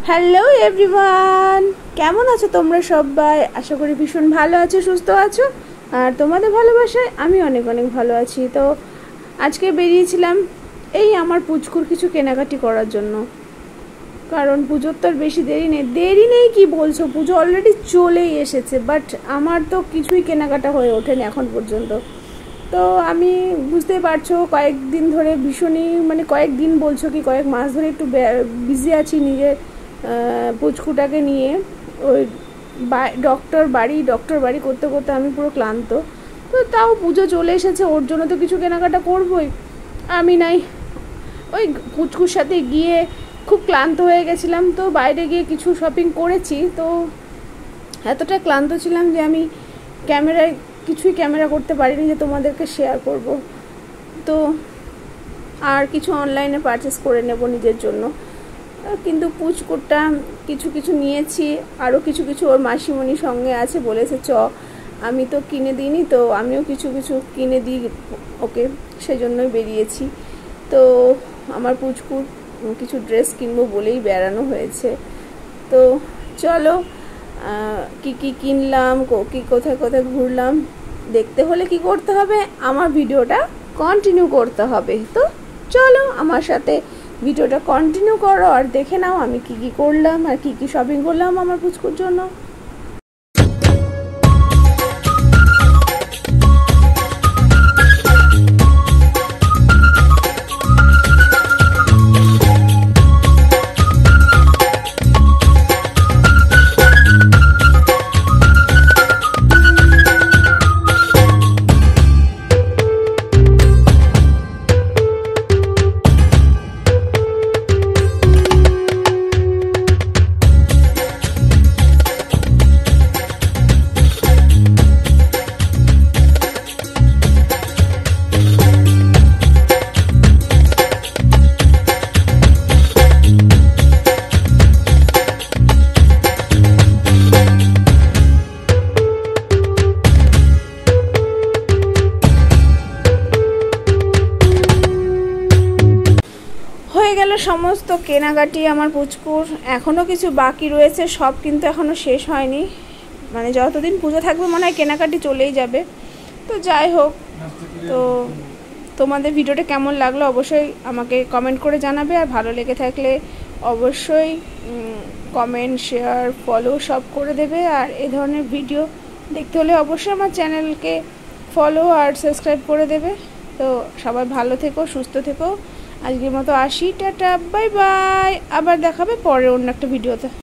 Hello everyone, কেমন আছো তোমরা সবাই? আশা করি ভীষণ ভালো আছো, সুস্থ আছো, আর তোমাদের ভালোবাসায় আমি অনেক অনেক ভালো আছি। তো আজকে বেরিয়েছিলাম এই আমার পুচকুর কিছু কেনাকাটি করার জন্য, কারণ পুজোর তো আর বেশি দেরি নেই কি বলছো, পুজো অলরেডি চলেই এসেছে, বাট আমার তো কিছুই কেনাকাটা হয়ে ওঠেনি এখন পর্যন্ত। তো আমি বুঝতেই পারছো কয়েকদিন ধরে ভীষণই কয়েকদিন বলছো কি কয়েক মাস ধরে একটু বিজি আছি নিজের পুচকুটাকে নিয়ে। ওই ডক্টর বাড়ি করতে করতে আমি পুরো ক্লান্ত। তো তাও পুজো চলে এসেছে, ওর জন্য তো কিছু কেনাকাটা করবোই। আমি নাই ওই পুচকুর সাথে গিয়ে খুব ক্লান্ত হয়ে গেছিলাম, তো বাইরে গিয়ে কিছু শপিং করেছি। তো এতটা ক্লান্ত ছিলাম যে আমি ক্যামেরা করতে পারিনি যে তোমাদেরকে শেয়ার করব। তো আর কিছু অনলাইনে পারচেস করে নেব নিজের জন্য, কিন্তু পুচকুরটা কিছু নিয়েছি, আরও কিছু ওর মাসিমণির সঙ্গে আছে, বলেছে চ, আমি তো কিনে দিইনি, তো আমিও কিছু কিনে দিই ওকে, সেজন্যই বেরিয়েছি। তো আমার পুচকুর কিছু ড্রেস কিনবো বলেই বেড়ানো হয়েছে। তো চলো কি কিনলাম, কোথায় ঘুরলাম দেখতে হলে কি করতে হবে, আমার ভিডিওটা কন্টিনিউ করতে হবে। তো চলো আমার সাথে ভিডিওটা কন্টিনিউ করো আর দেখে নাও আমি কি করলাম আর কি শপিং করলাম আমার পুচকুর জন্য। হয়ে গেল সমস্ত কেনাকাটি আমার পুচকুর, এখনও কিছু বাকি রয়েছে, সব কিন্তু এখনও শেষ হয়নি। যতদিন পুজো থাকবে মনে হয় কেনাকাটি চলেই যাবে। তো যাই হোক, তো তোমাদের ভিডিওটা কেমন লাগলো অবশ্যই আমাকে কমেন্ট করে জানাবে, আর ভালো লেগে থাকলে অবশ্যই কমেন্ট, শেয়ার, ফলো সব করে দেবে। আর এই ধরনের ভিডিও দেখতে হলে অবশ্যই আমার চ্যানেলকে ফলো আর সাবস্ক্রাইব করে দেবে। তো সবাই ভালো থেকো, সুস্থ থেকো, আজকের মতো আসি, টাটা, বাই বাই। আবার দেখাবে পরে অন্য একটা ভিডিওতে।